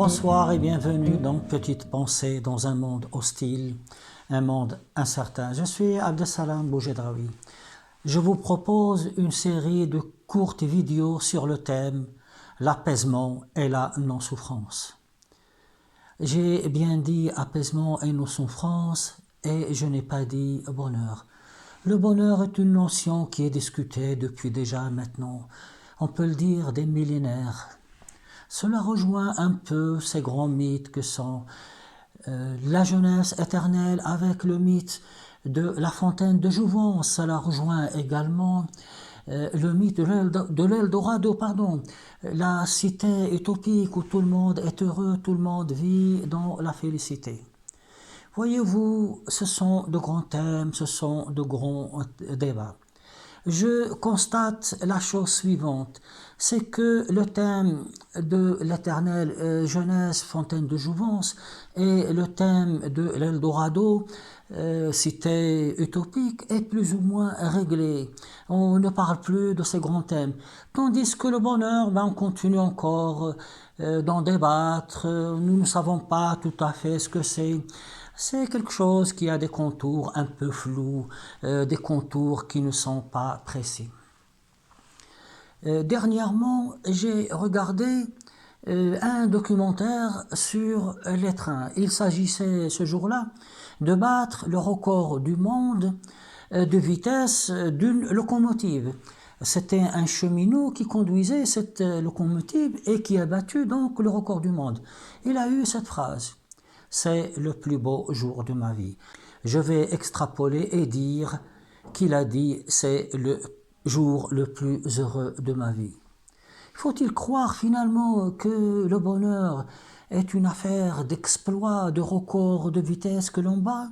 Bonsoir et bienvenue dans Petite Pensée dans un monde hostile, un monde incertain. Je suis Abdesalam Boujedraoui. Je vous propose une série de courtes vidéos sur le thème l'apaisement et la non-souffrance. J'ai bien dit apaisement et non-souffrance et je n'ai pas dit bonheur. Le bonheur est une notion qui est discutée depuis déjà maintenant, on peut le dire, des millénaires. Cela rejoint un peu ces grands mythes que sont la jeunesse éternelle avec le mythe de la fontaine de Jouvence. Cela rejoint également le mythe de l'Eldorado, la cité utopique où tout le monde est heureux, tout le monde vit dans la félicité. Voyez-vous, ce sont de grands thèmes, ce sont de grands débats. Je constate la chose suivante, c'est que le thème de l'éternelle jeunesse, fontaine de jouvence, et le thème de l'Eldorado, cité utopique, est plus ou moins réglé. On ne parle plus de ces grands thèmes. Tandis que le bonheur, on continue encore d'en débattre, nous ne savons pas tout à fait ce que c'est. C'est quelque chose qui a des contours un peu flous, des contours qui ne sont pas précis. Dernièrement, j'ai regardé un documentaire sur les trains. Il s'agissait ce jour-là de battre le record du monde de vitesse d'une locomotive. C'était un cheminot qui conduisait cette locomotive et qui a battu donc le record du monde. Il a eu cette phrase. C'est le plus beau jour de ma vie. Je vais extrapoler et dire qu'il a dit c'est le jour le plus heureux de ma vie. Faut-il croire finalement que le bonheur est une affaire d'exploit, de record de vitesse que l'on bat ?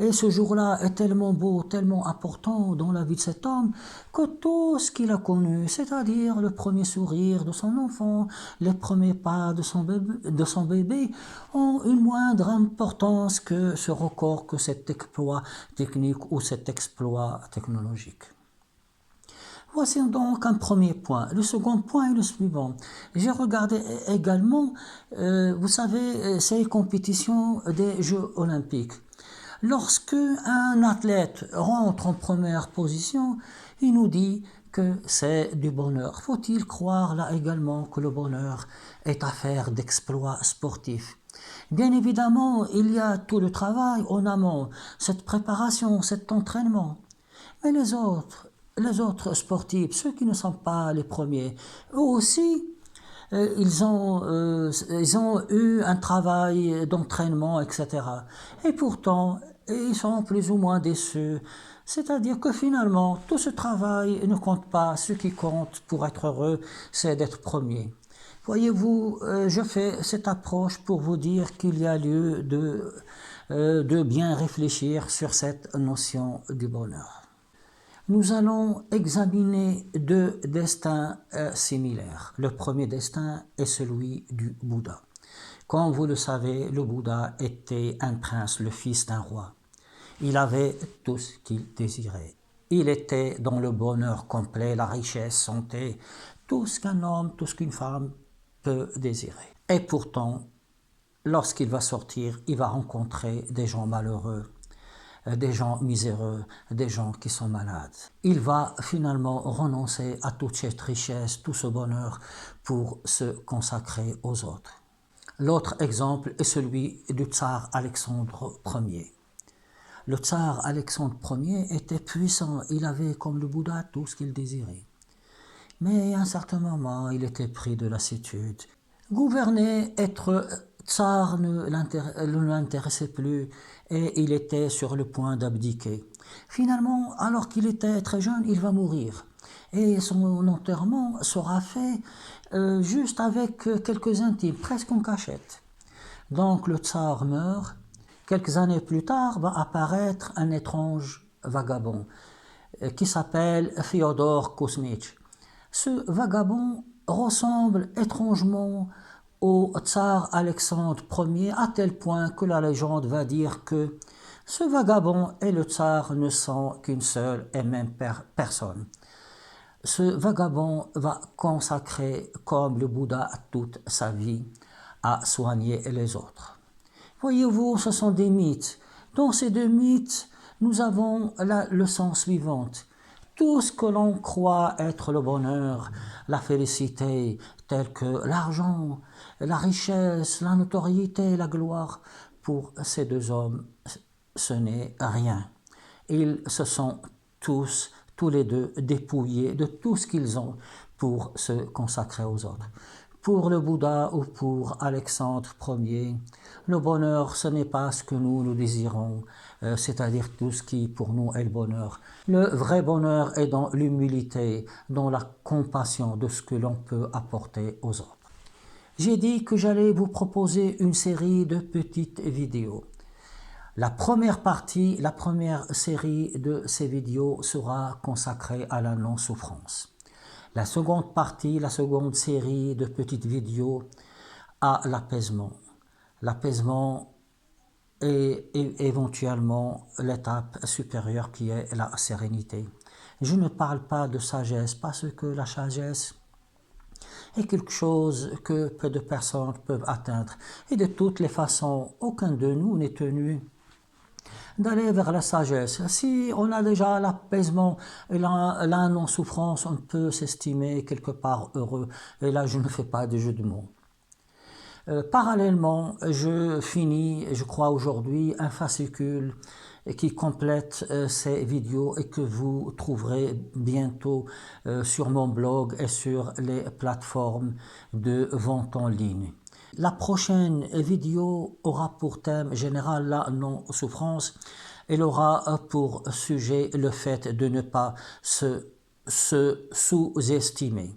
Et ce jour-là est tellement beau, tellement important dans la vie de cet homme que tout ce qu'il a connu, c'est-à-dire le premier sourire de son enfant, les premiers pas de son bébé, ont une moindre importance que ce record, que cet exploit technique ou cet exploit technologique. Voici donc un premier point. Le second point est le suivant. J'ai regardé également, vous savez, ces compétitions des Jeux olympiques. Lorsque un athlète rentre en première position, il nous dit que c'est du bonheur. Faut-il croire là également que le bonheur est affaire d'exploits sportifs ? Bien évidemment, il y a tout le travail en amont, cette préparation, cet entraînement. Mais les autres sportifs, ceux qui ne sont pas les premiers, eux aussi, ils ont eu un travail d'entraînement, etc. Et pourtant, ils sont plus ou moins déçus. C'est-à-dire que finalement, tout ce travail ne compte pas. Ce qui compte pour être heureux, c'est d'être premier. Voyez-vous, je fais cette approche pour vous dire qu'il y a lieu de bien réfléchir sur cette notion du bonheur. Nous allons examiner deux destins similaires. Le premier destin est celui du Bouddha. Comme vous le savez, le Bouddha était un prince, le fils d'un roi. Il avait tout ce qu'il désirait. Il était dans le bonheur complet, la richesse, santé, tout ce qu'un homme, tout ce qu'une femme peut désirer. Et pourtant, lorsqu'il va sortir, il va rencontrer des gens malheureux, des gens miséreux, des gens qui sont malades. Il va finalement renoncer à toute cette richesse, tout ce bonheur pour se consacrer aux autres. L'autre exemple est celui du tsar Alexandre Ier. Le tsar Alexandre Ier était puissant, il avait comme le Bouddha tout ce qu'il désirait. Mais à un certain moment, il était pris de lassitude. Gouverner, être tsar ne l'intéressait plus et il était sur le point d'abdiquer. Finalement, alors qu'il était très jeune, il va mourir. Et son enterrement sera fait juste avec quelques intimes, presque en cachette. Donc le tsar meurt. Quelques années plus tard va apparaître un étrange vagabond qui s'appelle Fyodor Kouzmitch. Ce vagabond ressemble étrangement au tsar Alexandre Ier à tel point que la légende va dire que ce vagabond et le tsar ne sont qu'une seule et même personne. Ce vagabond va consacrer comme le Bouddha toute sa vie à soigner les autres. Voyez-vous, ce sont des mythes. Dans ces deux mythes, nous avons la leçon suivante. Tout ce que l'on croit être le bonheur, la félicité, tel que l'argent, la richesse, la notoriété, la gloire, pour ces deux hommes, ce n'est rien. Ils se sont tous les deux, dépouillés de tout ce qu'ils ont pour se consacrer aux autres. Pour le Bouddha ou pour Alexandre Ier, le bonheur, ce n'est pas ce que nous désirons, c'est-à-dire tout ce qui pour nous est le bonheur. Le vrai bonheur est dans l'humilité, dans la compassion de ce que l'on peut apporter aux autres. J'ai dit que j'allais vous proposer une série de petites vidéos. La première série de ces vidéos sera consacrée à la non-souffrance. La seconde série de petites vidéos à l'apaisement. L'apaisement et éventuellement l'étape supérieure qui est la sérénité. Je ne parle pas de sagesse parce que la sagesse est quelque chose que peu de personnes peuvent atteindre. Et de toutes les façons, aucun de nous n'est tenu d'aller vers la sagesse. Si on a déjà l'apaisement et la non-souffrance, on peut s'estimer quelque part heureux. Et là, je ne fais pas de jeu de mots. Parallèlement, je finis, je crois aujourd'hui, un fascicule qui complète ces vidéos et que vous trouverez bientôt sur mon blog et sur les plateformes de vente en ligne. La prochaine vidéo aura pour thème général la non-souffrance. Elle aura pour sujet le fait de ne pas se sous-estimer.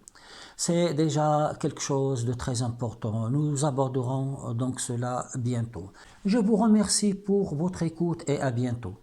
C'est déjà quelque chose de très important. Nous aborderons donc cela bientôt. Je vous remercie pour votre écoute et à bientôt.